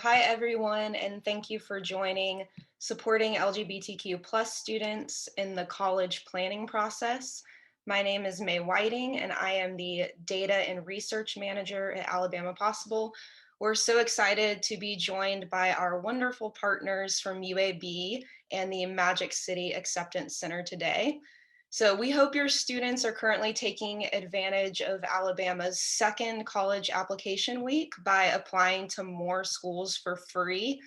Hi, everyone, and thank you for joining Supporting LGBTQ plus students in the college planning process. My name is May Whiting, and I am the Data and Research Manager at Alabama Possible. We're so excited to be joined by our wonderful partners from UAB and the Magic City Acceptance Center today. So we hope your students are currently taking advantage of Alabama's second college application week by applying to more schools for free.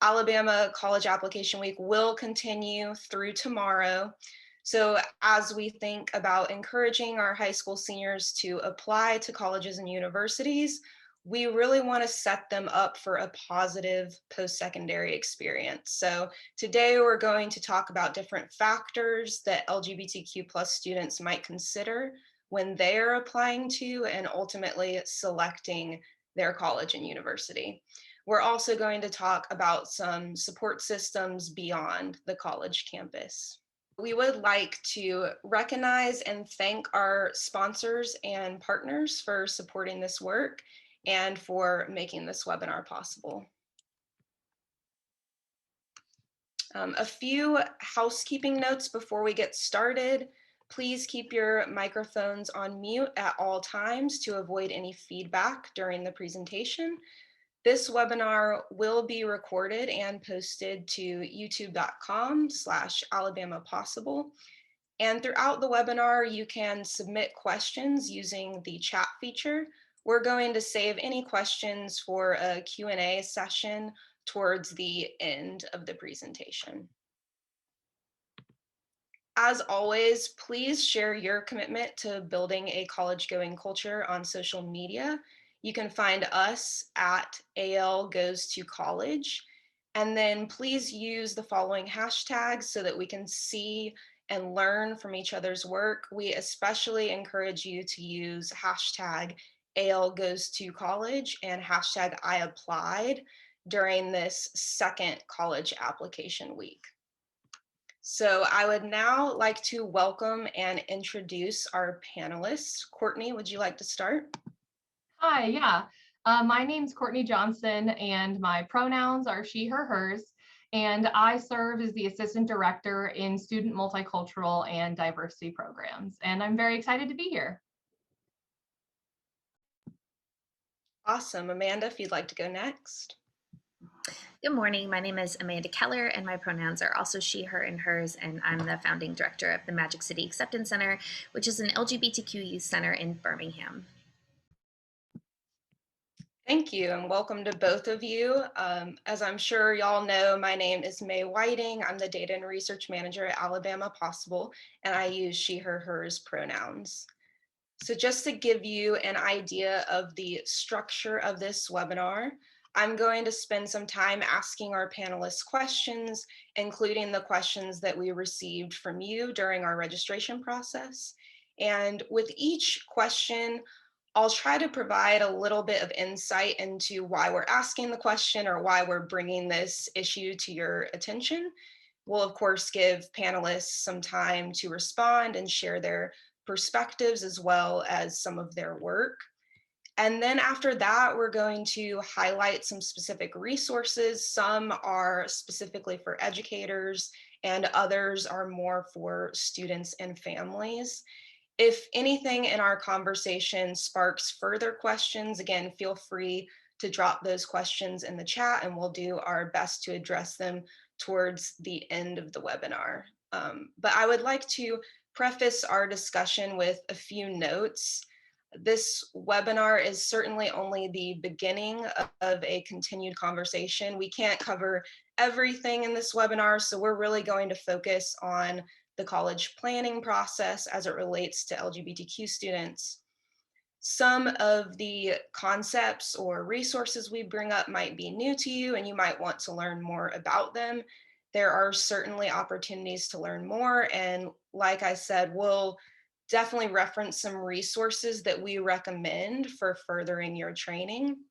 Alabama College Application Week will continue through tomorrow. So as we think about encouraging our high school seniors to apply to colleges and universities, we really want to set them up for a positive post-secondary experience. So today we're going to talk about different factors that LGBTQ plus students might consider when they're applying to and ultimately selecting their college and university. We're also going to talk about some support systems beyond the college campus. We would like to recognize and thank our sponsors and partners for supporting this work and for making this webinar possible. A few housekeeping notes before we get started. Please keep your microphones on mute at all times to avoid any feedback during the presentation. This webinar will be recorded and posted to youtube.com/Alabama Possible. And throughout the webinar, you can submit questions using the chat feature. We're going to save any questions for a Q&A session towards the end of the presentation. As always, please share your commitment to building a college-going culture on social media. You can find us at AL Goes to College. And then please use the following hashtags so that we can see and learn from each other's work. We especially encourage you to use hashtag AL Goes to College and hashtag I applied during this second college application week. So I would now like to welcome and introduce our panelists. Courtney, would you like to start? Hi, yeah. My name's Courtney Johnson, and my pronouns are she, her, hers. And I serve as the Assistant Director in Student Multicultural and Diversity Programs. And I'm very excited to be here. Awesome. Amanda, if you'd like to go next. Good morning. My name is Amanda Keller, and my pronouns are also she, her, and hers, and I'm the founding director of the Magic City Acceptance Center, which is an LGBTQ youth center in Birmingham. Thank you, and welcome to both of you. As I'm sure y'all know, my name is May Whiting. I'm the Data and Research Manager at Alabama Possible, and I use she, her, hers pronouns. So just to give you an idea of the structure of this webinar, I'm going to spend some time asking our panelists questions, including the questions that we received from you during our registration process. And with each question, I'll try to provide a little bit of insight into why we're asking the question or why we're bringing this issue to your attention. We'll, of course, give panelists some time to respond and share their perspectives as well as some of their work. And then after that, we're going to highlight some specific resources. Some are specifically for educators and others are more for students and families. If anything in our conversation sparks further questions, again, feel free to drop those questions in the chat and we'll do our best to address them towards the end of the webinar. But I would like to preface our discussion with a few notes. This webinar is certainly only the beginning of a continued conversation. We can't cover everything in this webinar, so we're really going to focus on the college planning process as it relates to LGBTQ students. Some of the concepts or resources we bring up might be new to you and you might want to learn more about them. There are certainly opportunities to learn more, and like I said, we'll definitely reference some resources that we recommend for furthering your training.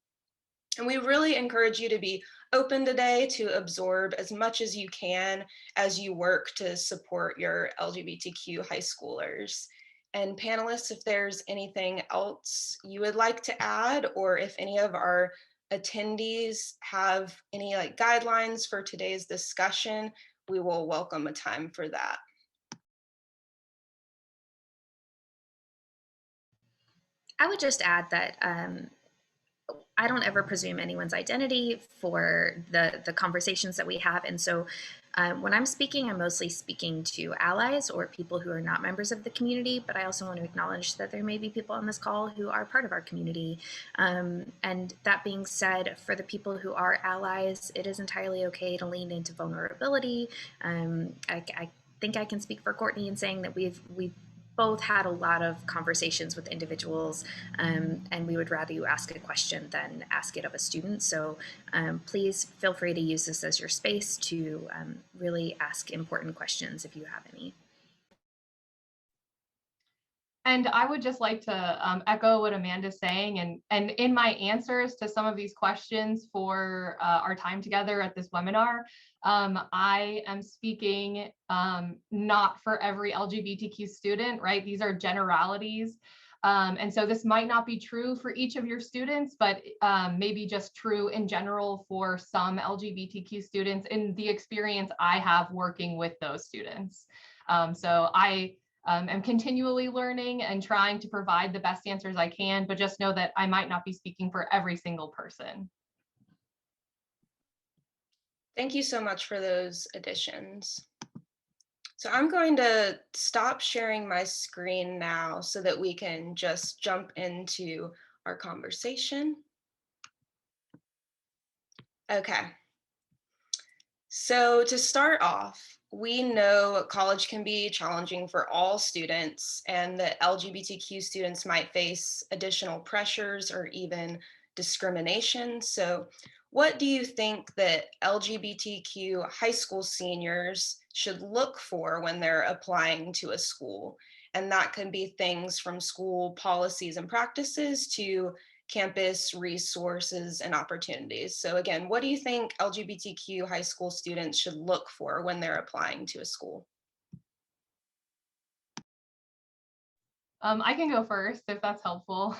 And we really encourage you to be open today to absorb as much as you can as you work to support your LGBTQ high schoolers. And panelists, if there's anything else you would like to add, or if any of our attendees have any like guidelines for today's discussion, we will welcome a time for that. I would just add that I don't ever presume anyone's identity for the conversations that we have. And so when I'm speaking, I'm mostly speaking to allies or people who are not members of the community, but I also want to acknowledge that there may be people on this call who are part of our community. And that being said, for the people who are allies, it is entirely okay to lean into vulnerability. I think I can speak for Courtney in saying that we've both had a lot of conversations with individuals, and we would rather you ask a question than ask it of a student. So please feel free to use this as your space to really ask important questions if you have any. And I would just like to echo what Amanda's saying, and in my answers to some of these questions for our time together at this webinar, I am speaking not for every LGBTQ student, right? These are generalities. And so this might not be true for each of your students, but maybe just true in general for some LGBTQ students in the experience I have working with those students. So I am continually learning and trying to provide the best answers I can, but just know that I might not be speaking for every single person. Thank you so much for those additions. So I'm going to stop sharing my screen now so that we can just jump into our conversation. Okay. So to start off, we know college can be challenging for all students, and that LGBTQ students might face additional pressures or even discrimination. So what do you think that LGBTQ high school seniors should look for when they're applying to a school? And that can be things from school policies and practices to campus resources and opportunities. So again, what do you think LGBTQ high school students should look for when they're applying to a school? I can go first if that's helpful.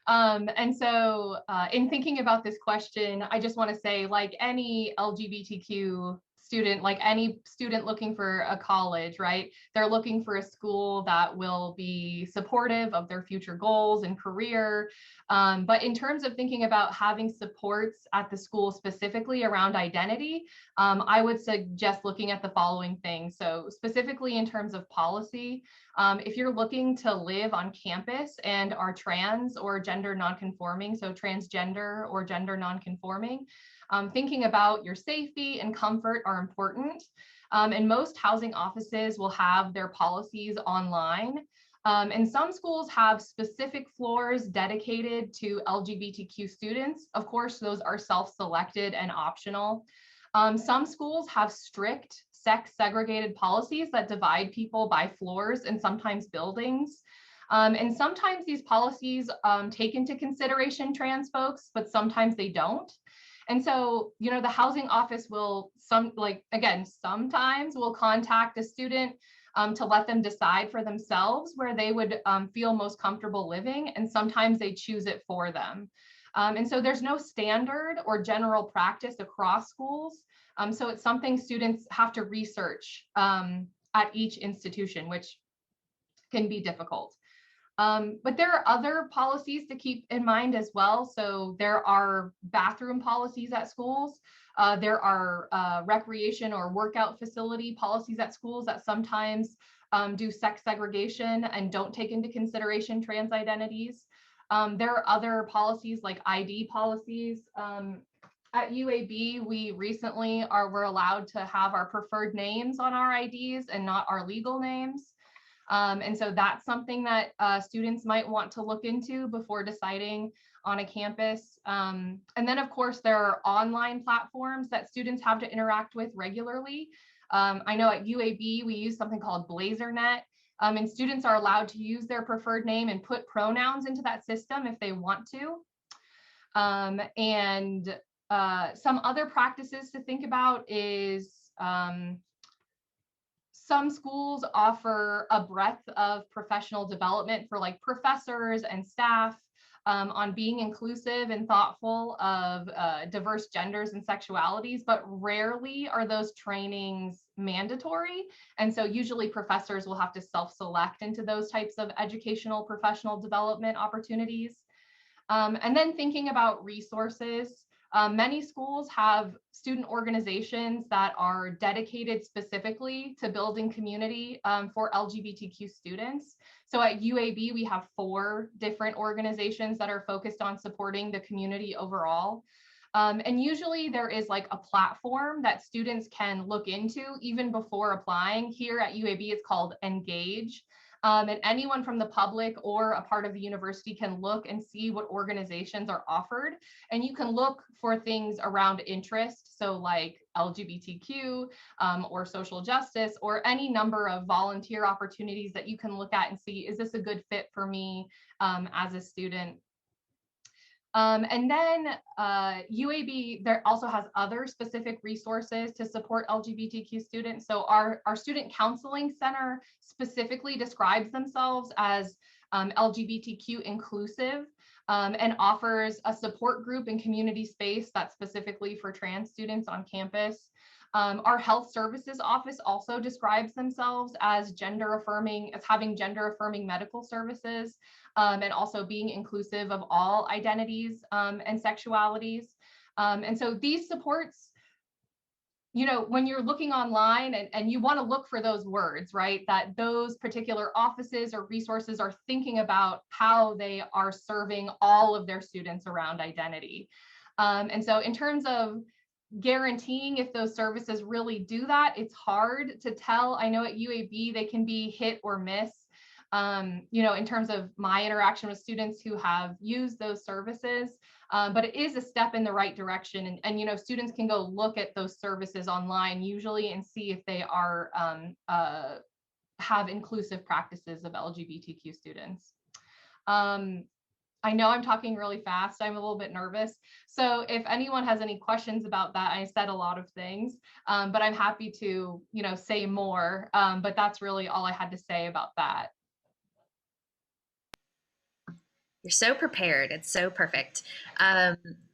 And so in thinking about this question, I just want to say, like any LGBTQ student, like any student looking for a college, right? They're looking for a school that will be supportive of their future goals and career. But in terms of thinking about having supports at the school specifically around identity, I would suggest looking at the following things. So specifically in terms of policy, if you're looking to live on campus and are trans or gender nonconforming, so transgender or gender nonconforming, thinking about your safety and comfort are important. And most housing offices will have their policies online. And some schools have specific floors dedicated to LGBTQ students. Of course, those are self-selected and optional. Some schools have strict sex segregated policies that divide people by floors and sometimes buildings. And sometimes these policies take into consideration trans folks, but sometimes they don't. And so, you know, the housing office will sometimes will contact a student to let them decide for themselves where they would feel most comfortable living. And sometimes they choose it for them. And so there's no standard or general practice across schools. So it's something students have to research at each institution, which can be difficult. But there are other policies to keep in mind as well. So there are bathroom policies at schools. There are recreation or workout facility policies at schools that sometimes do sex segregation and don't take into consideration trans identities. There are other policies like ID policies. At UAB, we recently were allowed to have our preferred names on our IDs and not our legal names. And so that's something that students might want to look into before deciding on a campus. And then of course, there are online platforms that students have to interact with regularly. I know at UAB, we use something called BlazerNet, and students are allowed to use their preferred name and put pronouns into that system if they want to. And some other practices to think about is some schools offer a breadth of professional development for like professors and staff. on being inclusive and thoughtful of diverse genders and sexualities, but rarely are those trainings mandatory. And so usually professors will have to self-select into those types of educational professional development opportunities. And then thinking about resources, many schools have student organizations that are dedicated specifically to building community for LGBTQ students. So at UAB, we have 4 different organizations that are focused on supporting the community overall. And usually there is like a platform that students can look into even before applying. Here at UAB, it's called Engage. And anyone from the public or a part of the university can look and see what organizations are offered. And you can look for things around interest, so like LGBTQ or social justice, or any number of volunteer opportunities that you can look at and see, is this a good fit for me as a student? And then UAB, there also has other specific resources to support LGBTQ students. So our Student Counseling Center specifically describes themselves as LGBTQ inclusive and offers a support group and community space that's specifically for trans students on campus. Our health services office also describes themselves as having gender affirming medical services and also being inclusive of all identities and sexualities. And so these supports, you know, when you're looking online and you want to look for those words, right, that those particular offices or resources are thinking about how they are serving all of their students around identity. And so in terms of guaranteeing if those services really do that, it's hard to tell. I know at UAB, they can be hit or miss. You know, in terms of my interaction with students who have used those services, but it is a step in the right direction. And you know, students can go look at those services online usually and see if they are have inclusive practices of LGBTQ students. I know I'm talking really fast. I'm a little bit nervous. So if anyone has any questions about that, I said a lot of things, but I'm happy to, you know, say more. But that's really all I had to say about that. You're so prepared. It's so perfect.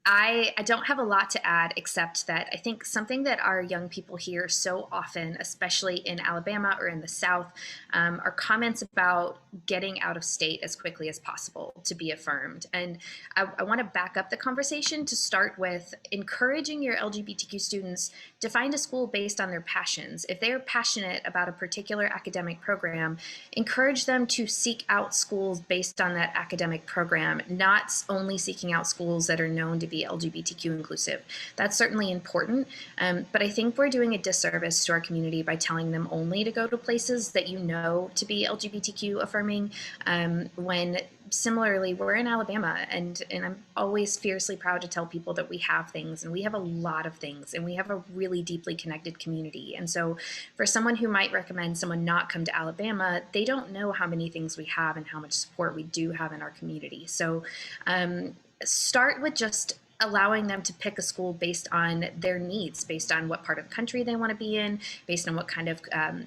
I don't have a lot to add except that I think something that our young people hear so often, especially in Alabama or in the South, are comments about getting out of state as quickly as possible to be affirmed. And I want to back up the conversation to start with encouraging your LGBTQ students to find a school based on their passions. If they are passionate about a particular academic program, encourage them to seek out schools based on that academic program, not only seeking out schools that are known to be LGBTQ inclusive. That's certainly important, but I think we're doing a disservice to our community by telling them only to go to places that you know to be LGBTQ affirming, when similarly, we're in Alabama, and I'm always fiercely proud to tell people that we have things, and we have a lot of things, and we have a really deeply connected community. And so for someone who might recommend someone not come to Alabama, they don't know how many things we have and how much support we do have in our community. So start with just allowing them to pick a school based on their needs, based on what part of the country they want to be in, based on what kind of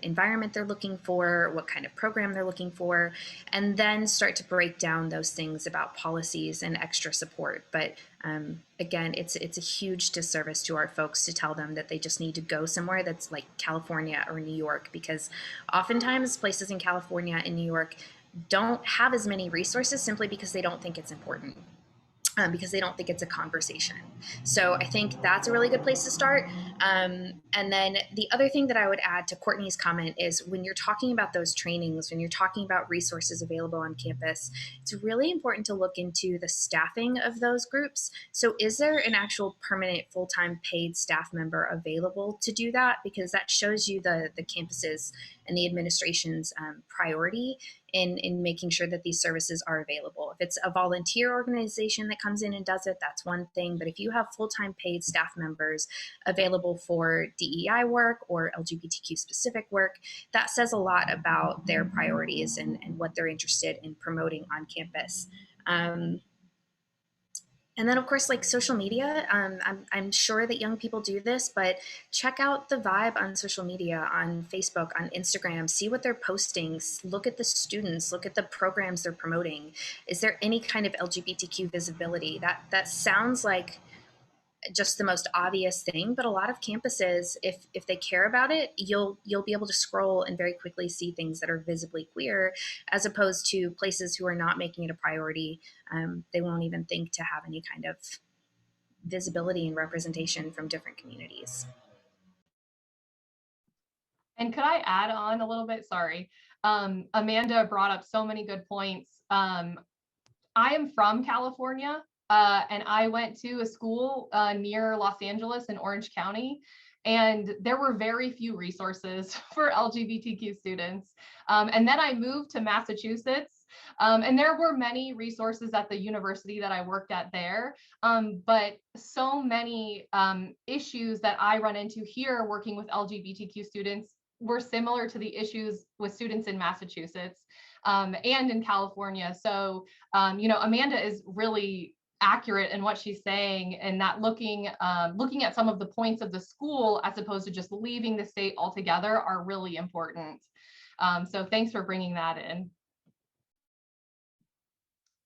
environment they're looking for, what kind of program they're looking for, and then start to break down those things about policies and extra support. But again, it's a huge disservice to our folks to tell them that they just need to go somewhere that's like California or New York, because oftentimes places in California and New York don't have as many resources simply because they don't think it's important. Because they don't think it's a conversation. So I think that's a really good place to start. And then the other thing that I would add to Courtney's comment is when you're talking about those trainings, when you're talking about resources available on campus, it's really important to look into the staffing of those groups. So is there an actual permanent full-time paid staff member available to do that? Because that shows you the campus's and the administration's priority in making sure that these services are available. If it's a volunteer organization that comes in and does it, that's one thing. But if you have full-time paid staff members available for DEI work or LGBTQ specific work, that says a lot about their priorities and what they're interested in promoting on campus. And then, of course, like social media, I'm sure that young people do this, but check out the vibe on social media, on Facebook, on Instagram, see what they're posting, look at the students, look at the programs they're promoting. Is there any kind of LGBTQ visibility? That sounds like just the most obvious thing, but a lot of campuses, if they care about it, you'll be able to scroll and very quickly see things that are visibly queer, as opposed to places who are not making it a priority. They won't even think to have any kind of visibility and representation from different communities. And could I add on a little bit? Sorry. Amanda brought up so many good points. I am from California, and I went to a school near Los Angeles in Orange County, and there were very few resources for LGBTQ students. And then I moved to Massachusetts, and there were many resources at the university that I worked at there, but so many issues that I run into here working with LGBTQ students were similar to the issues with students in Massachusetts and in California. So Amanda is really accurate in what she's saying, and that looking at some of the points of the school as opposed to just leaving the state altogether are really important. So thanks for bringing that in.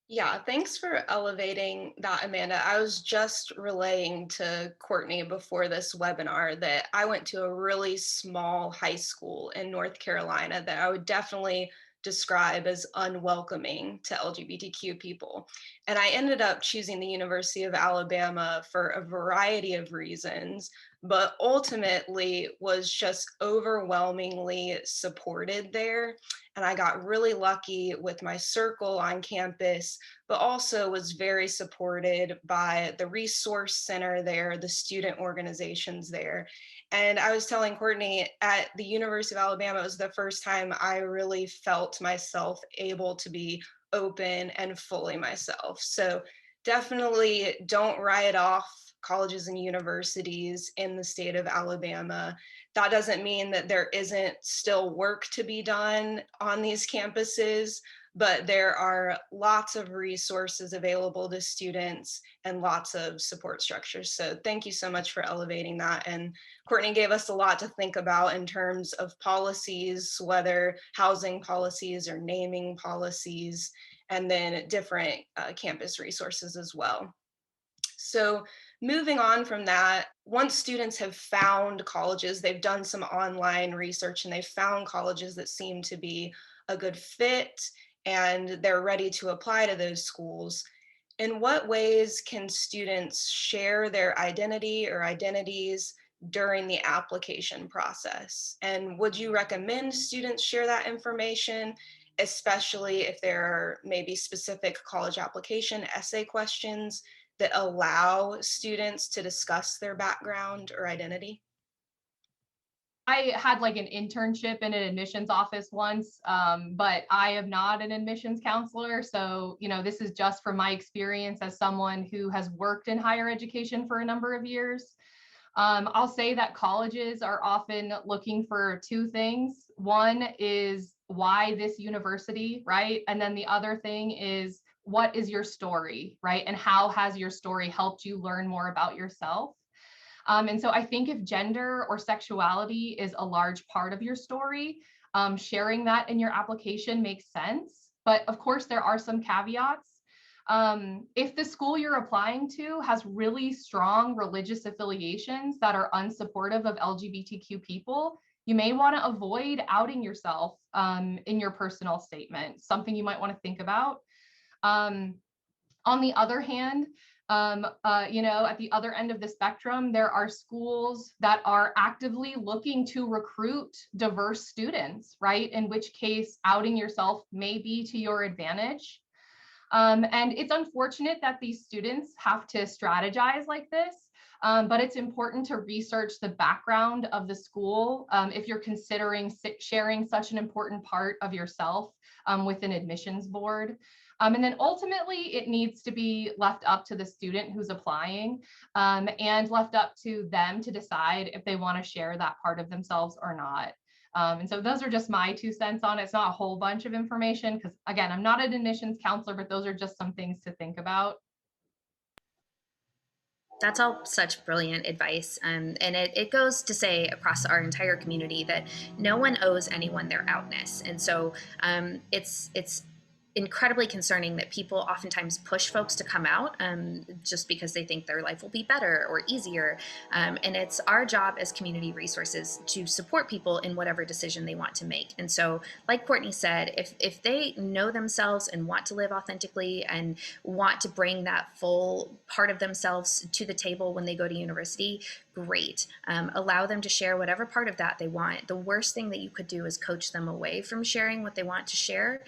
Yeah, thanks for elevating that, Amanda. I was just relaying to Courtney before this webinar that I went to a really small high school in North Carolina that I would definitely describe as unwelcoming to LGBTQ people. And I ended up choosing the University of Alabama for a variety of reasons, but ultimately was just overwhelmingly supported there. And I got really lucky with my circle on campus, but also was very supported by the resource center there, the student organizations there. And I was telling Courtney, at the University of Alabama, it was the first time I really felt myself able to be open and fully myself. So definitely don't write off colleges and universities in the state of Alabama. That doesn't mean that there isn't still work to be done on these campuses, but there are lots of resources available to students and lots of support structures. So thank you so much for elevating that. And Courtney gave us a lot to think about in terms of policies, whether housing policies or naming policies, and then different campus resources as well. So moving on from that, once students have found colleges, they've done some online research and they've found colleges that seem to be a good fit and they're ready to apply to those schools. In what ways can students share their identity or identities during the application process? And would you recommend students share that information, especially if there are maybe specific college application essay questions that allow students to discuss their background or identity? I had like an internship in an admissions office once, but I am not an admissions counselor. So, this is just from my experience as someone who has worked in higher education for a number of years. I'll say that colleges are often looking for two things. One is why this university, right? And then the other thing is what is your story, right? And how has your story helped you learn more about yourself? And so I think if gender or sexuality is a large part of your story, sharing that in your application makes sense. But of course, there are some caveats. If the school you're applying to has really strong religious affiliations that are unsupportive of LGBTQ people, you may want to avoid outing yourself in your personal statement, something you might want to think about. On the other hand, at the other end of the spectrum, there are schools that are actively looking to recruit diverse students, right? In which case, outing yourself may be to your advantage. And it's unfortunate that these students have to strategize like this, but it's important to research the background of the school if you're considering sharing such an important part of yourself with an admissions board. And then ultimately, it needs to be left up to the student who's applying and left up to them to decide if they want to share that part of themselves or not. And so those are just my 2 cents on it. It's not a whole bunch of information because, again, I'm not an admissions counselor, but those are just some things to think about. That's all such brilliant advice. And it goes to say across our entire community that no one owes anyone their outness. And so it's incredibly concerning that people oftentimes push folks to come out just because they think their life will be better or easier. And it's our job as community resources to support people in whatever decision they want to make. And so, like Courtney said, if they know themselves and want to live authentically and want to bring that full part of themselves to the table when they go to university, great. Allow them to share whatever part of that they want. The worst thing that you could do is coach them away from sharing what they want to share.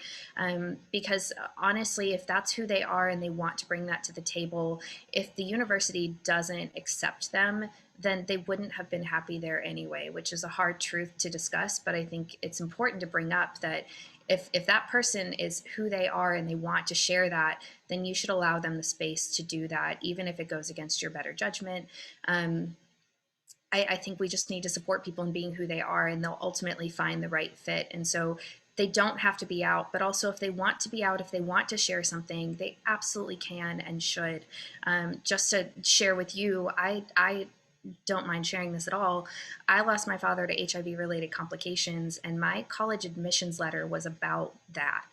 Because honestly, if that's who they are and they want to bring that to the table, if the university doesn't accept them, then they wouldn't have been happy there anyway, which is a hard truth to discuss. But I think it's important to bring up that if that person is who they are and they want to share that, then you should allow them the space to do that, even if it goes against your better judgment. I think we just need to support people in being who they are, and they'll ultimately find the right fit. And so they don't have to be out, but also if they want to be out, if they want to share something, they absolutely can and should. Just to share with you, I don't mind sharing this at all. I lost my father to HIV related complications, and my college admissions letter was about that.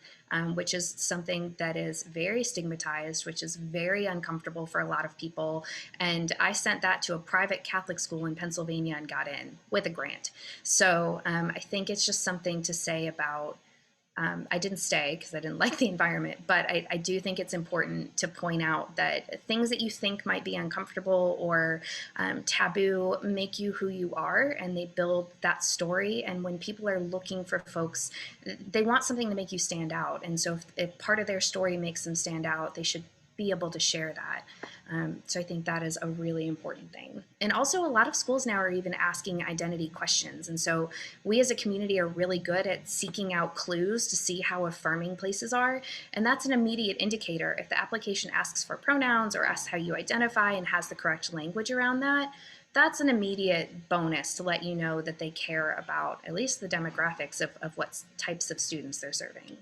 Which is something that is very stigmatized, which is very uncomfortable for a lot of people. And I sent that to a private Catholic school in Pennsylvania and got in with a grant. So I think it's just something to say about I didn't stay because I didn't like the environment, but I do think it's important to point out that things that you think might be uncomfortable or taboo make you who you are, and they build that story. And when people are looking for folks, they want something to make you stand out. And so if part of their story makes them stand out, they should be able to share that. So I think that is a really important thing. And also a lot of schools now are even asking identity questions. And so we as a community are really good at seeking out clues to see how affirming places are. And that's an immediate indicator. If the application asks for pronouns or asks how you identify and has the correct language around that, that's an immediate bonus to let you know that they care about at least the demographics of what types of students they're serving.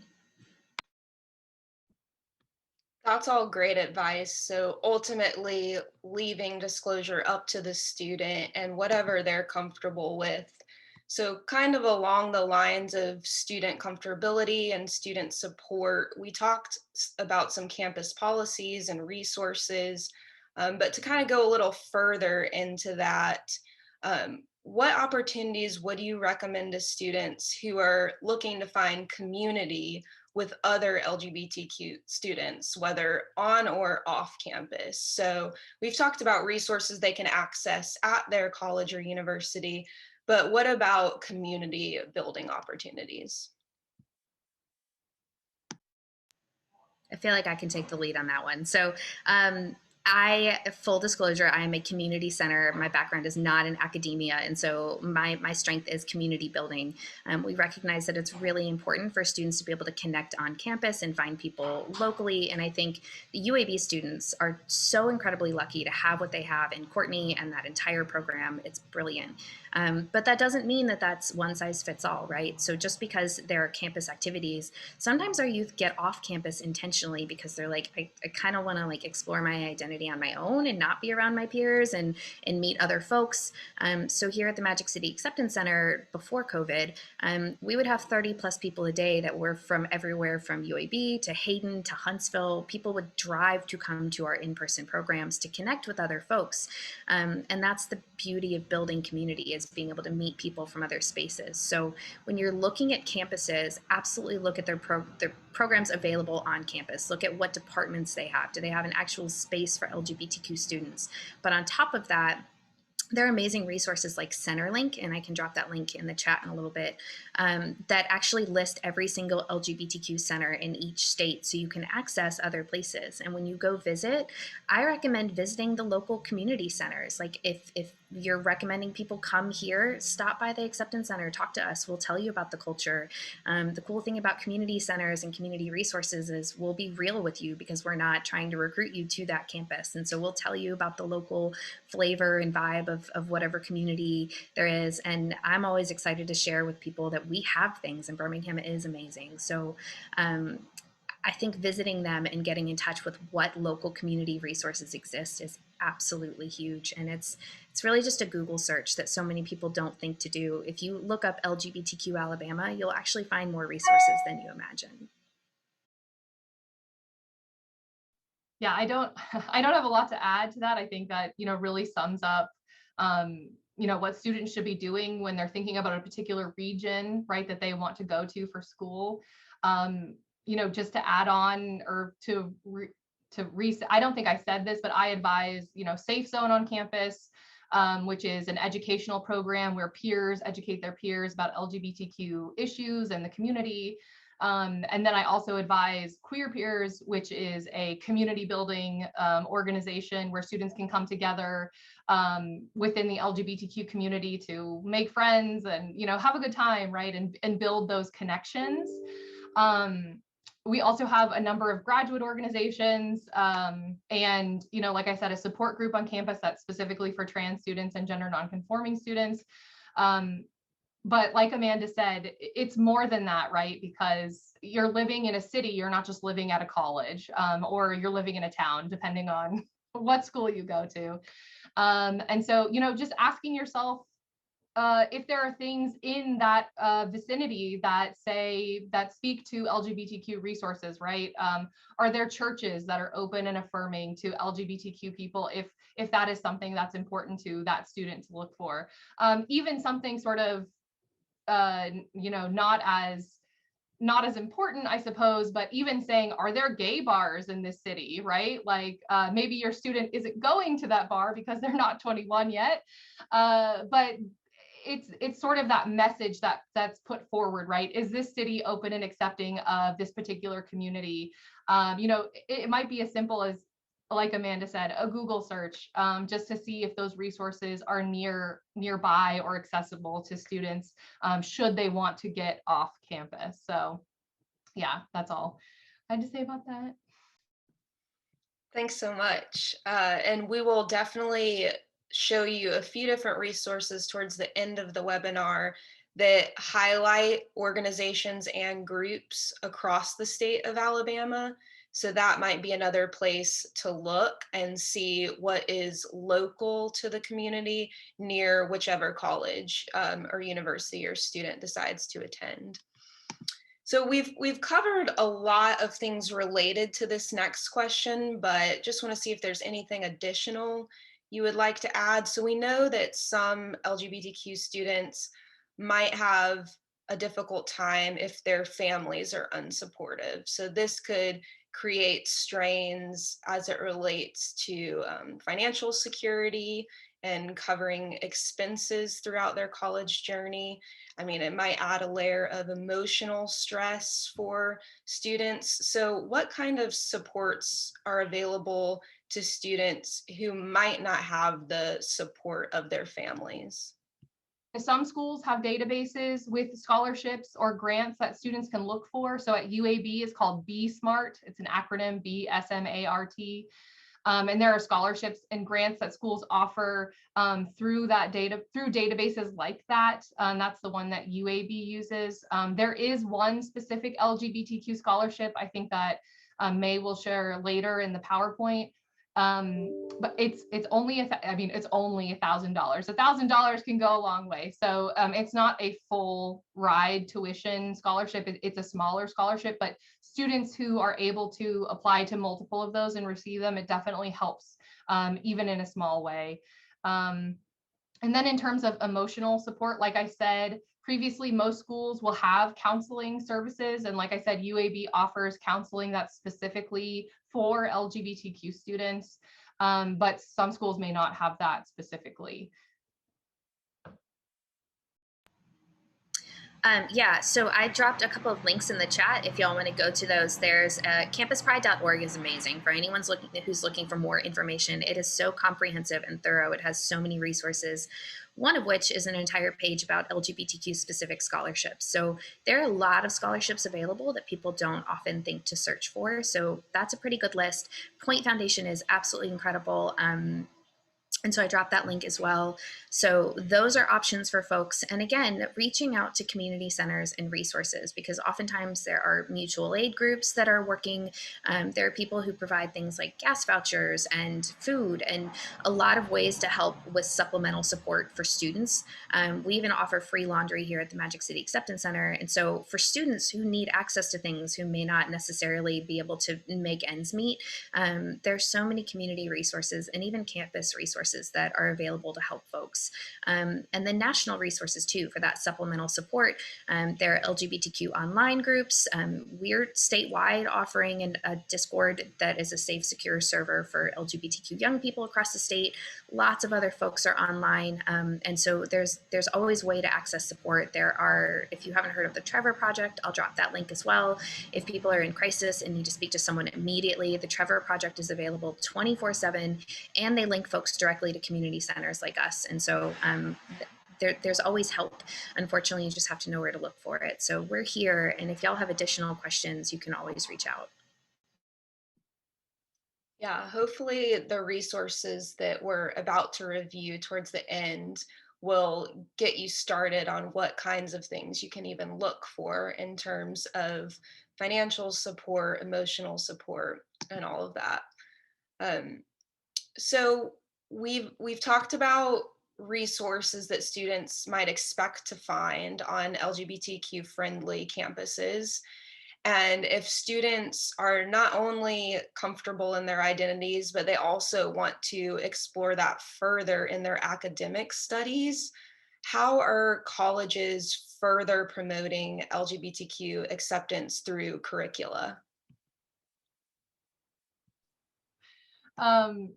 That's all great advice. So ultimately, leaving disclosure up to the student and whatever they're comfortable with. So, kind of along the lines of student comfortability and student support, we talked about some campus policies and resources. But to kind of go a little further into that, what opportunities would you recommend to students who are looking to find community with other LGBTQ students, whether on or off campus? So we've talked about resources they can access at their college or university, but what about community building opportunities? I feel like I can take the lead on that one. So full disclosure, I am a community center. My background is not in academia, and so my strength is community building. We recognize that it's really important for students to be able to connect on campus and find people locally, and I think the UAB students are so incredibly lucky to have what they have in Courtney and that entire program. It's brilliant. But that doesn't mean that that's one size fits all, right? So just because there are campus activities, sometimes our youth get off campus intentionally because they're like, I kind of want to like explore my identity on my own and not be around my peers and meet other folks. So here at the Magic City Acceptance Center before COVID, we would have 30 plus people a day that were from everywhere from UAB to Hayden to Huntsville. People would drive to come to our in-person programs to connect with other folks. And that's the beauty of building community, is being able to meet people from other spaces. So when you're looking at campuses, absolutely look at their programs available on campus. Look at what departments they have. Do they have an actual space for LGBTQ students? But on top of that, there are amazing resources like Centerlink, and I can drop that link in the chat in a little bit, that actually list every single LGBTQ center in each state so you can access other places. And when you go visit, I recommend visiting the local community centers. Like if you're recommending people come here, stop by the Acceptance Center, talk to us. We'll tell you about the culture. The cool thing about community centers and community resources is we'll be real with you because we're not trying to recruit you to that campus. And so we'll tell you about the local flavor and vibe of whatever community there is. And I'm always excited to share with people that we have things, and Birmingham is amazing. So I think visiting them and getting in touch with what local community resources exist is absolutely huge. And it's really just a Google search that so many people don't think to do. If you look up LGBTQ Alabama, you'll actually find more resources than you imagine. Yeah, I don't I don't have a lot to add to that. I think that, really sums up what students should be doing when they're thinking about a particular region, right, that they want to go to for school. Just to add on or I don't think I said this, but I advise, Safe Zone on campus, which is an educational program where peers educate their peers about LGBTQ issues and the community. And then I also advise Queer Peers, which is a community building organization where students can come together within the LGBTQ community to make friends and, have a good time, right? And build those connections. We also have a number of graduate organizations and, like I said, a support group on campus that's specifically for trans students and gender nonconforming students. But like Amanda said, it's more than that, right? Because you're living in a city, you're not just living at a college or you're living in a town, depending on what school you go to. And so, just asking yourself if there are things in that vicinity that speak to LGBTQ resources, right? Are there churches that are open and affirming to LGBTQ people if that is something that's important to that student to look for? Even something sort of not as important, I suppose, but even saying, are there gay bars in this city, right? Like maybe your student isn't going to that bar because they're not 21 yet, but it's sort of that message that's put forward, right? Is this city open and accepting of this particular community? It might be as simple as, like Amanda said, a Google search, just to see if those resources are nearby or accessible to students should they want to get off campus. So yeah, that's all I had to say about that. Thanks so much. And we will definitely show you a few different resources towards the end of the webinar that highlight organizations and groups across the state of Alabama. So that might be another place to look and see what is local to the community near whichever college or university your student decides to attend. So we've covered a lot of things related to this next question, but just want to see if there's anything additional you would like to add. So we know that some LGBTQ students might have a difficult time if their families are unsupportive. So this could create strains as it relates to financial security and covering expenses throughout their college journey. I mean, it might add a layer of emotional stress for students. So what kind of supports are available to students who might not have the support of their families? Some schools have databases with scholarships or grants that students can look for. So at UAB, it's called BSMART. It's an acronym, BSMART. And there are scholarships and grants that schools offer through databases like that. That's the one that UAB uses. There is one specific LGBTQ scholarship, I think that May will share later in the PowerPoint. But it's only it's only $1,000. $1,000 can go a long way. So it's not a full ride tuition scholarship. It's a smaller scholarship, but students who are able to apply to multiple of those and receive them, it definitely helps, even in a small way. And then in terms of emotional support, like I said previously, most schools will have counseling services. And like I said, UAB offers counseling that's specifically for LGBTQ students, but some schools may not have that specifically. Yeah, so I dropped a couple of links in the chat if y'all want to go to those. There's campuspride.org is amazing for anyone who's looking for more information. It is so comprehensive and thorough. It has so many resources, one of which is an entire page about LGBTQ specific scholarships. So there are a lot of scholarships available that people don't often think to search for. So that's a pretty good list. Point Foundation is absolutely incredible. And so I dropped that link as well. So those are options for folks. And again, reaching out to community centers and resources, because oftentimes there are mutual aid groups that are working. There are people who provide things like gas vouchers and food and a lot of ways to help with supplemental support for students. We even offer free laundry here at the Magic City Acceptance Center. And so for students who need access to things, who may not necessarily be able to make ends meet, there's so many community resources and even campus resources that are available to help folks. And then national resources too for that supplemental support. There are LGBTQ online groups. We're statewide offering a Discord that is a safe, secure server for LGBTQ young people across the state. Lots of other folks are online. And so there's always a way to access support. There are, if you haven't heard of the Trevor Project, I'll drop that link as well. If people are in crisis and need to speak to someone immediately, the Trevor Project is available 24/7, and they link folks directly to community centers like us. And so there's always help. Unfortunately, you just have to know where to look for it. So we're here, and if y'all have additional questions, you can always reach out. Yeah, hopefully the resources that we're about to review towards the end will get you started on what kinds of things you can even look for in terms of financial support, emotional support, and all of that. So we've talked about resources that students might expect to find on LGBTQ friendly campuses. And if students are not only comfortable in their identities, but they also want to explore that further in their academic studies, how are colleges further promoting LGBTQ acceptance through curricula?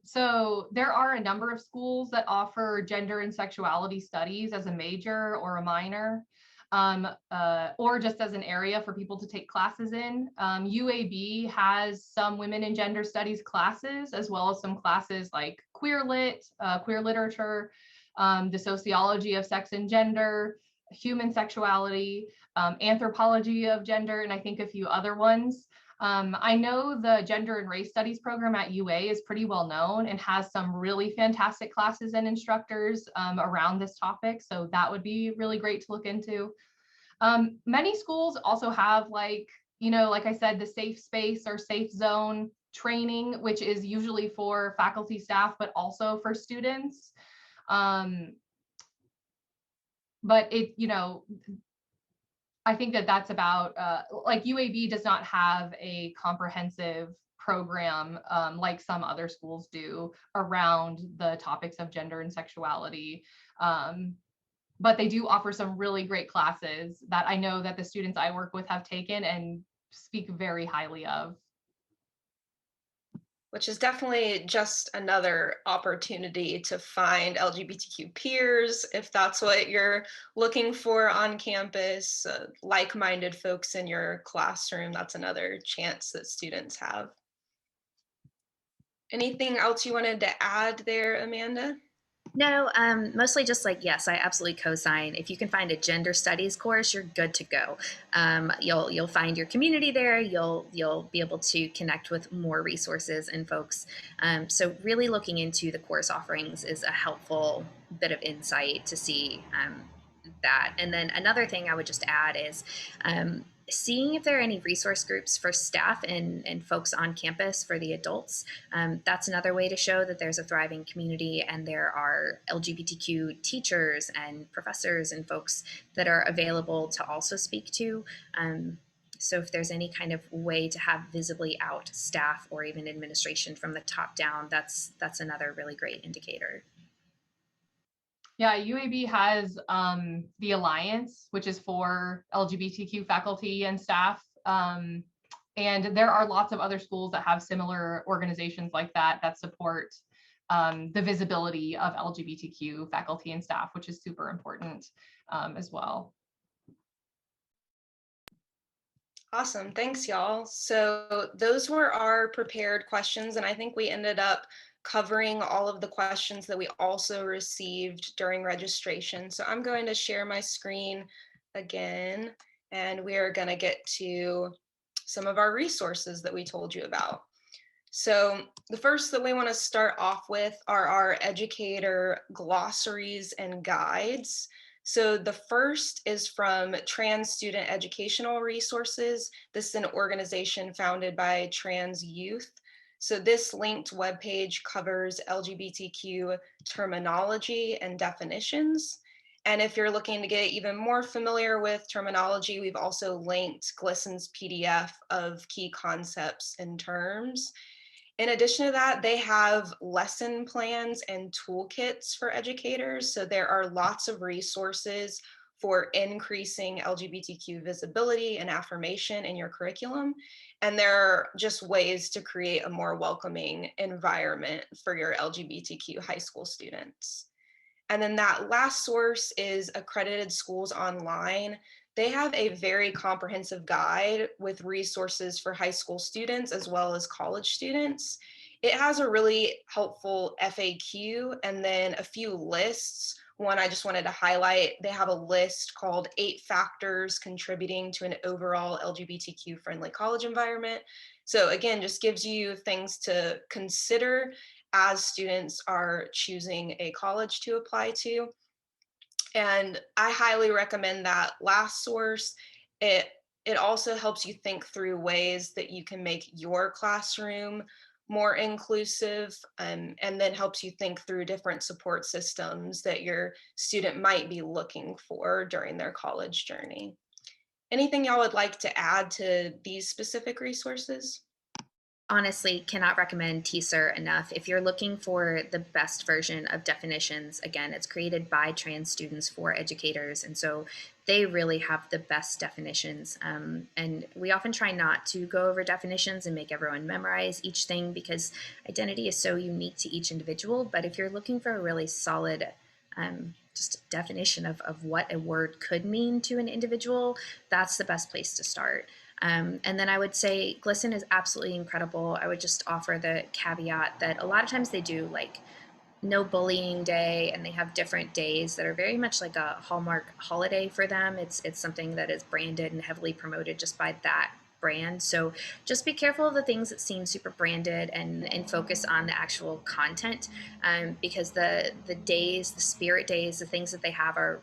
So there are a number of schools that offer gender and sexuality studies as a major or a minor, or just as an area for people to take classes in. UAB has some women and gender studies classes, as well as some classes like queer lit, queer literature, the sociology of sex and gender, human sexuality, anthropology of gender, and I think a few other ones. I know the gender and race studies program at UA is pretty well known and has some really fantastic classes and instructors around this topic. So that would be really great to look into. Many schools also have, like I said, the safe space or safe zone training, which is usually for faculty, staff, but also for students. But I think that's about, like UAB does not have a comprehensive program like some other schools do around the topics of gender and sexuality. But they do offer some really great classes that I know that the students I work with have taken and speak very highly of. Which is definitely just another opportunity to find LGBTQ peers, if that's what you're looking for on campus, like-minded folks in your classroom. That's another chance that students have. Anything else you wanted to add there, Amanda? No, mostly just like, yes, I absolutely co-sign. If you can find a gender studies course, you're good to go. You'll find your community there. You'll be able to connect with more resources and folks. So really looking into the course offerings is a helpful bit of insight to see that. And then another thing I would just add is seeing if there are any resource groups for staff and folks on campus for the adults. That's another way to show that there's a thriving community and there are LGBTQ teachers and professors and folks that are available to also speak to. So if there's any kind of way to have visibly out staff or even administration from the top down, that's another really great indicator. Yeah, UAB has the Alliance, which is for LGBTQ faculty and staff. And there are lots of other schools that have similar organizations like that support the visibility of LGBTQ faculty and staff, which is super important as well. Awesome, thanks y'all. So those were our prepared questions, and I think we ended up covering all of the questions that we also received during registration. So I'm going to share my screen again, and we are going to get to some of our resources that we told you about. So the first that we want to start off with are our educator glossaries and guides. So the first is from Trans Student Educational Resources. This is an organization founded by trans youth. So this linked webpage covers LGBTQ terminology and definitions. And if you're looking to get even more familiar with terminology, we've also linked GLSEN's PDF of key concepts and terms. In addition to that, they have lesson plans and toolkits for educators. So there are lots of resources for increasing LGBTQ visibility and affirmation in your curriculum. And there are just ways to create a more welcoming environment for your LGBTQ high school students. And then that last source is Accredited Schools Online. They have a very comprehensive guide with resources for high school students as well as college students. It has a really helpful FAQ and then a few lists. One I just wanted to highlight, they have a list called 8 factors contributing to an overall LGBTQ friendly college environment. So again, just gives you things to consider as students are choosing a college to apply to. And I highly recommend that last source. It also helps you think through ways that you can make your classroom more inclusive, and then helps you think through different support systems that your student might be looking for during their college journey. Anything y'all would like to add to these specific resources? Honestly, cannot recommend TSER enough. If you're looking for the best version of definitions, again, it's created by trans students for educators. And so they really have the best definitions. And we often try not to go over definitions and make everyone memorize each thing because identity is so unique to each individual. But if you're looking for a really solid just definition of what a word could mean to an individual, that's the best place to start. And then I would say GLSEN is absolutely incredible. I would just offer the caveat that a lot of times they do like no bullying day, and they have different days that are very much like a Hallmark holiday for them. It's something that is branded and heavily promoted just by that brand. So just be careful of the things that seem super branded and focus on the actual content, because the days, the spirit days, the things that they have are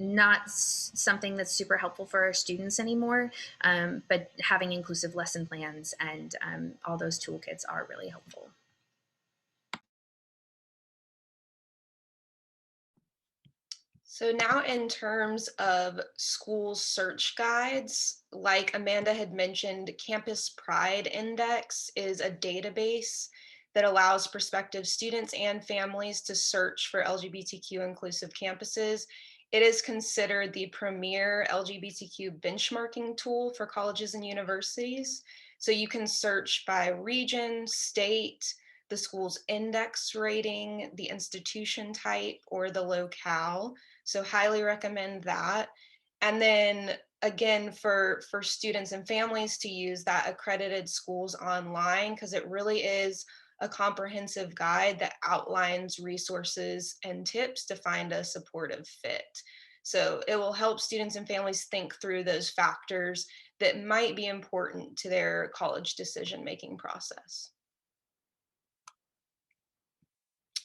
not something that's super helpful for our students anymore, but having inclusive lesson plans and all those toolkits are really helpful. So now in terms of school search guides, like Amanda had mentioned, Campus Pride Index is a database that allows prospective students and families to search for LGBTQ inclusive campuses. It is considered the premier LGBTQ benchmarking tool for colleges and universities. So you can search by region, state, the school's index rating, the institution type, or the locale. So highly recommend that. And then again, for students and families to use that Accredited Schools Online, because it really is a comprehensive guide that outlines resources and tips to find a supportive fit. So it will help students and families think through those factors that might be important to their college decision-making process.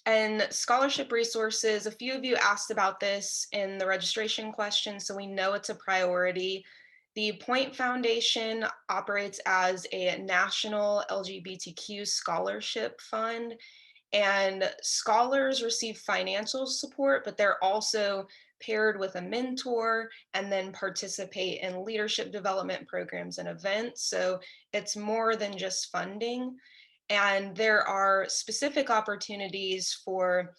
And scholarship resources, a few of you asked about this in the registration question, so we know it's a priority. The Point Foundation operates as a national LGBTQ scholarship fund, and scholars receive financial support, but they're also paired with a mentor and then participate in leadership development programs and events. So it's more than just funding. And there are specific opportunities for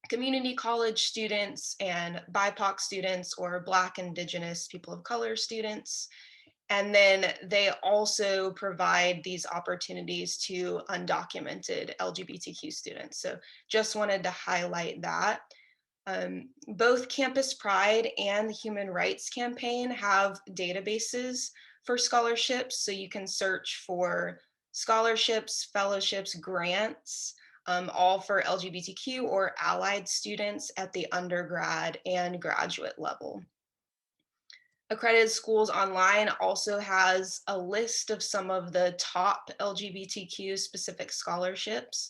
community college students and BIPOC students or Black, Indigenous, people of color students. And then they also provide these opportunities to undocumented LGBTQ students. So just wanted to highlight that. Both Campus Pride and the Human Rights Campaign have databases for scholarships. So you can search for scholarships, fellowships, grants, all for LGBTQ or allied students at the undergrad and graduate level. Accredited Schools Online also has a list of some of the top LGBTQ specific scholarships.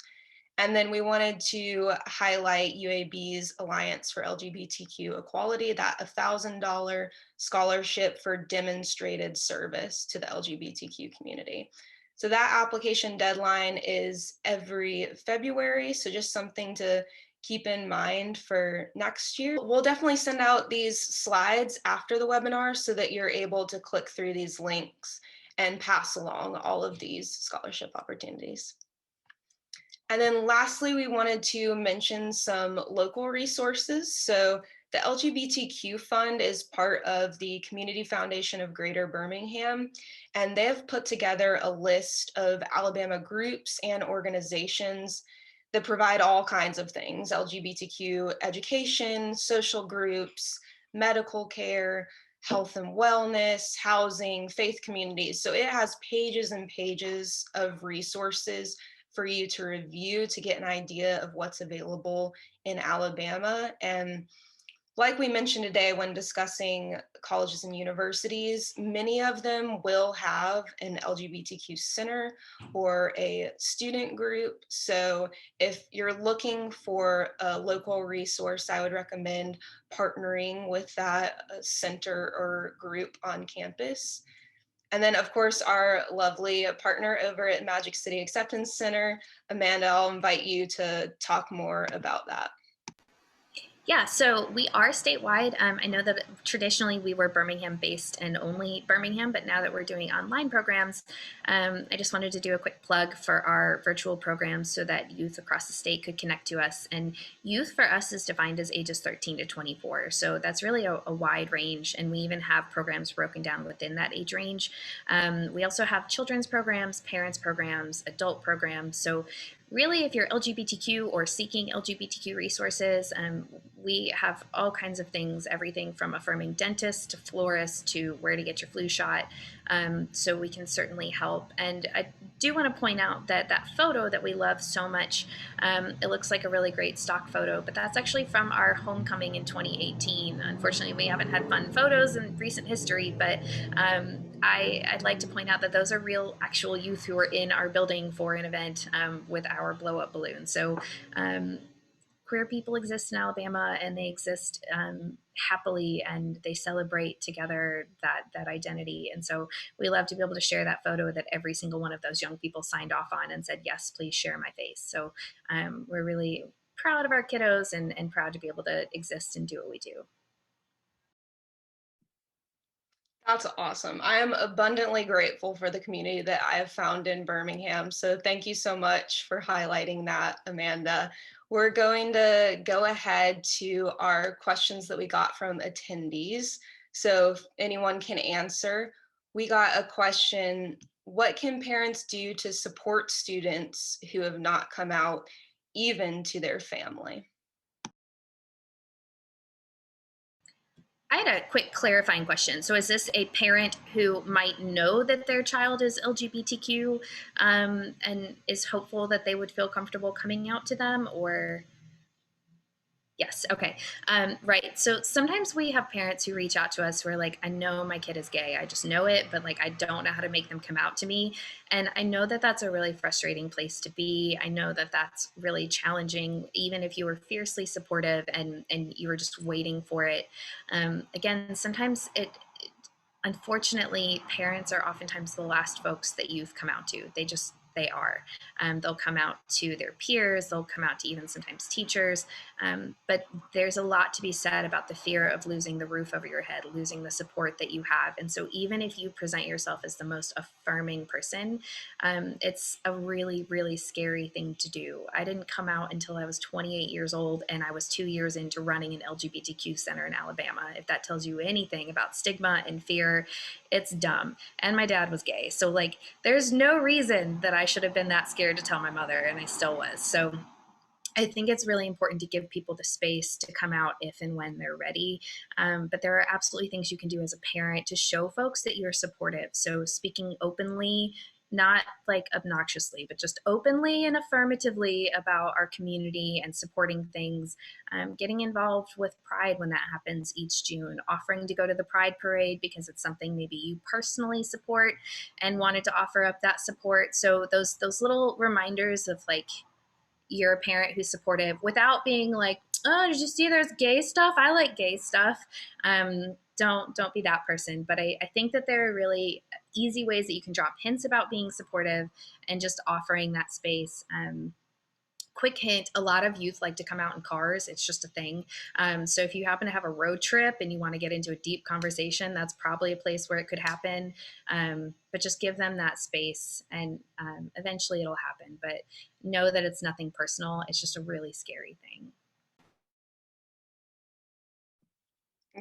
And then we wanted to highlight UAB's Alliance for LGBTQ Equality, that $1,000 scholarship for demonstrated service to the LGBTQ community. So that application deadline is every February. So just something to keep in mind for next year. We'll definitely send out these slides after the webinar so that you're able to click through these links and pass along all of these scholarship opportunities. And then lastly, we wanted to mention some local resources. So the LGBTQ Fund is part of the Community Foundation of Greater Birmingham, and they have put together a list of Alabama groups and organizations that provide all kinds of things: LGBTQ education, social groups, medical care, health and wellness, housing, faith communities. So it has pages and pages of resources for you to review to get an idea of what's available in Alabama. And like we mentioned today when discussing colleges and universities, many of them will have an LGBTQ center or a student group. So if you're looking for a local resource, I would recommend partnering with that center or group on campus. And then, of course, our lovely partner over at Magic City Acceptance Center, Amanda, I'll invite you to talk more about that. Yeah, so we are statewide. I know that traditionally we were Birmingham based and only Birmingham, but now that we're doing online programs, I just wanted to do a quick plug for our virtual programs so that youth across the state could connect to us. And youth for us is defined as ages 13 to 24. So that's really a wide range. And we even have programs broken down within that age range. We also have children's programs, parents programs, adult programs. So really, if you're LGBTQ or seeking LGBTQ resources, we have all kinds of things, everything from affirming dentists to florists to where to get your flu shot. So we can certainly help. And I do want to point out that that photo that we love so much, it looks like a really great stock photo, but that's actually from our homecoming in 2018. Unfortunately, we haven't had fun photos in recent history, but I'd like to point out that those are real, actual youth who are in our building for an event with our blow-up balloon. So queer people exist in Alabama, and they exist happily, and they celebrate together that identity. And so we love to be able to share that photo that every single one of those young people signed off on and said, yes, please share my face. So we're really proud of our kiddos and proud to be able to exist and do what we do. That's awesome. I am abundantly grateful for the community that I have found in Birmingham. So thank you so much for highlighting that, Amanda. We're going to go ahead to our questions that we got from attendees. So if anyone can answer, we got a question: what can parents do to support students who have not come out even to their family? I had a quick clarifying question. So is this a parent who might know that their child is LGBTQ and is hopeful that they would feel comfortable coming out to them, or? Yes. Okay. Right. So sometimes we have parents who reach out to us who are like, I know my kid is gay. I just know it, but like, I don't know how to make them come out to me. And I know that that's a really frustrating place to be. I know that that's really challenging, even if you were fiercely supportive and you were just waiting for it. Again, sometimes unfortunately, parents are oftentimes the last folks that youth come out to. They are. They'll come out to their peers, they'll come out to even sometimes teachers. But there's a lot to be said about the fear of losing the roof over your head, losing the support that you have. And so even if you present yourself as the most affirming person, it's a really, really scary thing to do. I didn't come out until I was 28 years old, and I was 2 years into running an LGBTQ center in Alabama. If that tells you anything about stigma and fear, it's dumb. And my dad was gay. So like, there's no reason that I should have been that scared to tell my mother, and I still was. So I think it's really important to give people the space to come out if and when they're ready. But there are absolutely things you can do as a parent to show folks that you're supportive. So speaking openly, not like obnoxiously, but just openly and affirmatively about our community and supporting things. Getting involved with Pride when that happens each June, offering to go to the Pride Parade because it's something maybe you personally support and wanted to offer up that support. So those little reminders of like, you're a parent who's supportive without being like, oh, did you see there's gay stuff? I like gay stuff. Don't be that person. But I think that there are really easy ways that you can drop hints about being supportive and just offering that space. Quick hint, a lot of youth like to come out in cars. It's just a thing. So if you happen to have a road trip and you want to get into a deep conversation, that's probably a place where it could happen. But just give them that space, and eventually it'll happen. But know that it's nothing personal. It's just a really scary thing.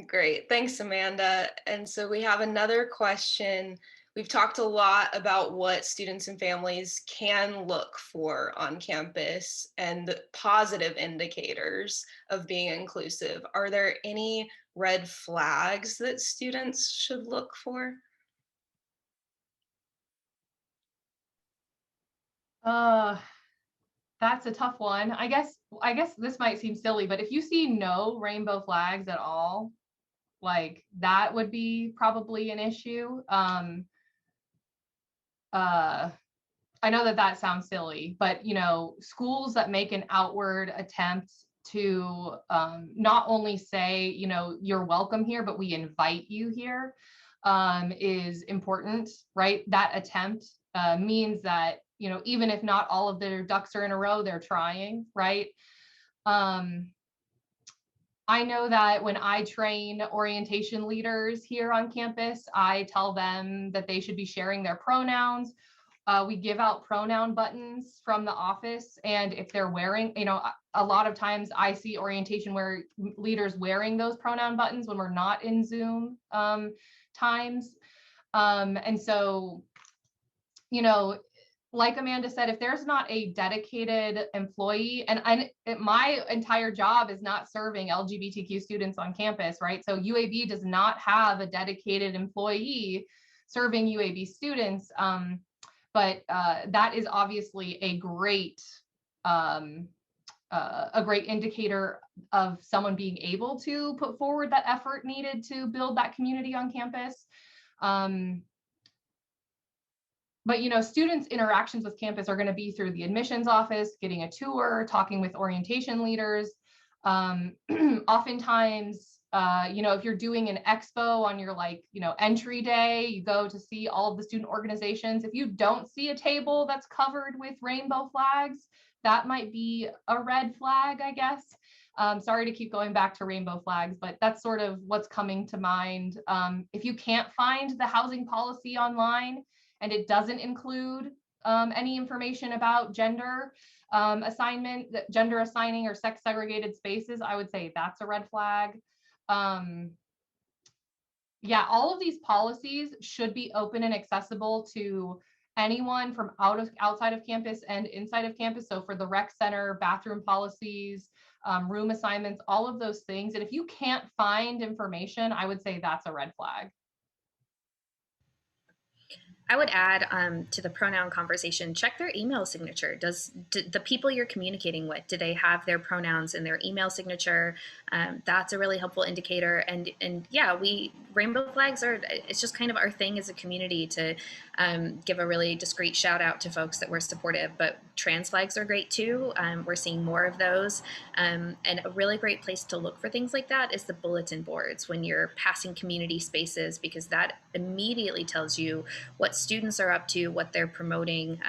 Great. Thanks, Amanda. And so we have another question. We've talked a lot about what students and families can look for on campus and the positive indicators of being inclusive. Are there any red flags that students should look for? That's a tough one. I guess this might seem silly, but if you see no rainbow flags at all, like that would be probably an issue. I know that sounds silly, but you know, schools that make an outward attempt to not only say, you know, you're welcome here, but we invite you here, is important, right? That attempt means that, you know, even if not all of their ducks are in a row, they're trying, right? I know that when I train orientation leaders here on campus, I tell them that they should be sharing their pronouns. We give out pronoun buttons from the office, and if they're wearing, you know, a lot of times I see orientation where leaders wearing those pronoun buttons when we're not in Zoom times. And so, you know, like Amanda said, if there's not a dedicated employee, and my entire job is not serving LGBTQ students on campus, right? So UAB does not have a dedicated employee serving UAB students. But that is obviously a great indicator of someone being able to put forward that effort needed to build that community on campus. But you know, students' interactions with campus are going to be through the admissions office, getting a tour, talking with orientation leaders. Oftentimes, you know, if you're doing an expo on your like, you know, entry day, you go to see all of the student organizations. If you don't see a table that's covered with rainbow flags, that might be a red flag, I guess. Sorry to keep going back to rainbow flags, but that's sort of what's coming to mind. If you can't find the housing policy online and it doesn't include any information about gender assignment, gender assigning or sex segregated spaces, I would say that's a red flag. Yeah, all of these policies should be open and accessible to anyone from outside of campus and inside of campus. So for the rec center, bathroom policies, room assignments, all of those things. And if you can't find information, I would say that's a red flag. I would add to the pronoun conversation, check their email signature. Do the people you're communicating with, do they have their pronouns in their email signature? That's a really helpful indicator. And yeah, rainbow flags it's just kind of our thing as a community to give a really discreet shout out to folks that we're supportive, but trans flags are great too. We're seeing more of those. And a really great place to look for things like that is the bulletin boards when you're passing community spaces, because that immediately tells you what students are up to, what they're promoting,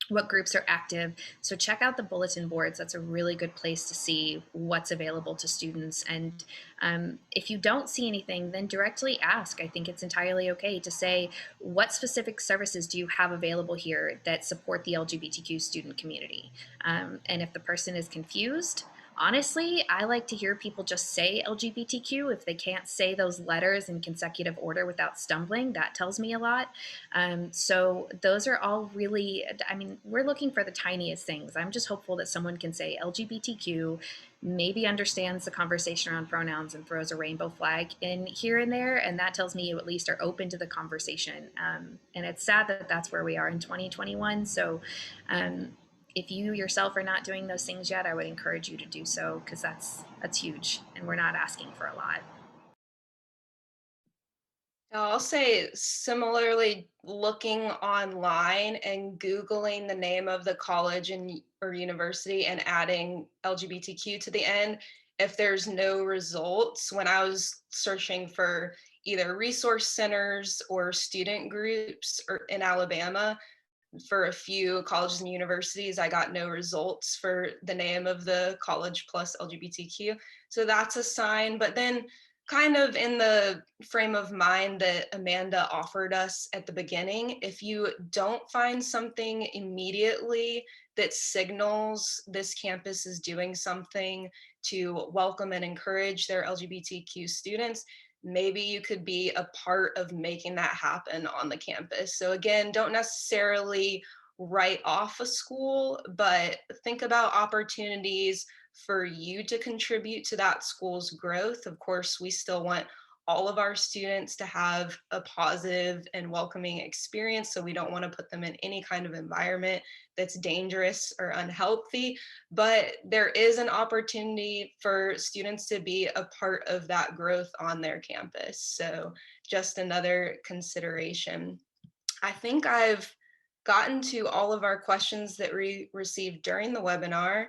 what groups are active. So check out the bulletin boards. That's a really good place to see what's available to students. And if you don't see anything, then directly ask. I think it's entirely okay to say, what specific services do you have available here that support the LGBTQ student community? And if the person is confused, Honestly, I like to hear people just say LGBTQ. If they can't say those letters in consecutive order without stumbling, that tells me a lot. So those are all really, I mean, we're looking for the tiniest things. I'm just hopeful that someone can say LGBTQ, maybe understands the conversation around pronouns and throws a rainbow flag in here and there. And that tells me you at least are open to the conversation. And it's sad that that's where we are in 2021. So if you yourself are not doing those things yet, I would encourage you to do so, because that's huge and we're not asking for a lot. I'll say similarly, looking online and Googling the name of the college and or university and adding LGBTQ to the end, if there's no results, when I was searching for either resource centers or student groups or in Alabama, for a few colleges and universities, I got no results for the name of the college plus LGBTQ. So that's a sign. But then, kind of in the frame of mind that Amanda offered us at the beginning, if you don't find something immediately that signals this campus is doing something to welcome and encourage their LGBTQ students, maybe you could be a part of making that happen on the campus. So again, don't necessarily write off a school, but think about opportunities for you to contribute to that school's growth. Of course, we still want all of our students to have a positive and welcoming experience. So we don't want to put them in any kind of environment that's dangerous or unhealthy, but there is an opportunity for students to be a part of that growth on their campus. So just another consideration. I think I've gotten to all of our questions that we received during the webinar.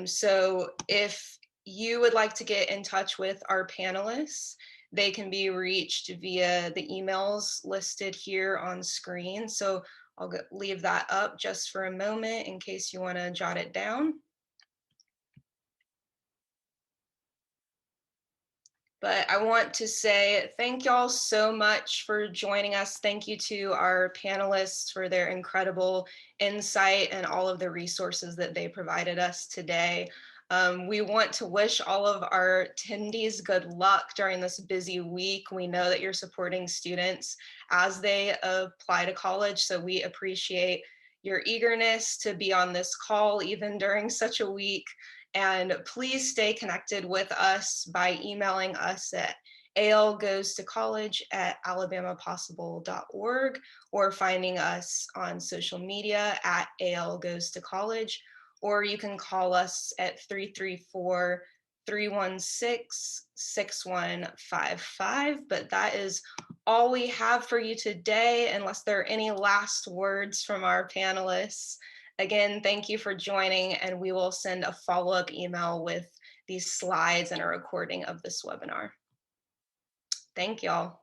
So if you would like to get in touch with our panelists, they can be reached via the emails listed here on screen. So I'll leave that up just for a moment in case you want to jot it down. But I want to say thank y'all so much for joining us. Thank you to our panelists for their incredible insight and all of the resources that they provided us today. We want to wish all of our attendees good luck during this busy week. We know that you're supporting students as they apply to college, so we appreciate your eagerness to be on this call even during such a week. And please stay connected with us by emailing us at algoestocollege@alabamapossible.org or finding us on social media at algoestocollege, or you can call us at 334-316-6155. But that is all we have for you today, unless there are any last words from our panelists. Again, thank you for joining, and we will send a follow-up email with these slides and a recording of this webinar. Thank y'all.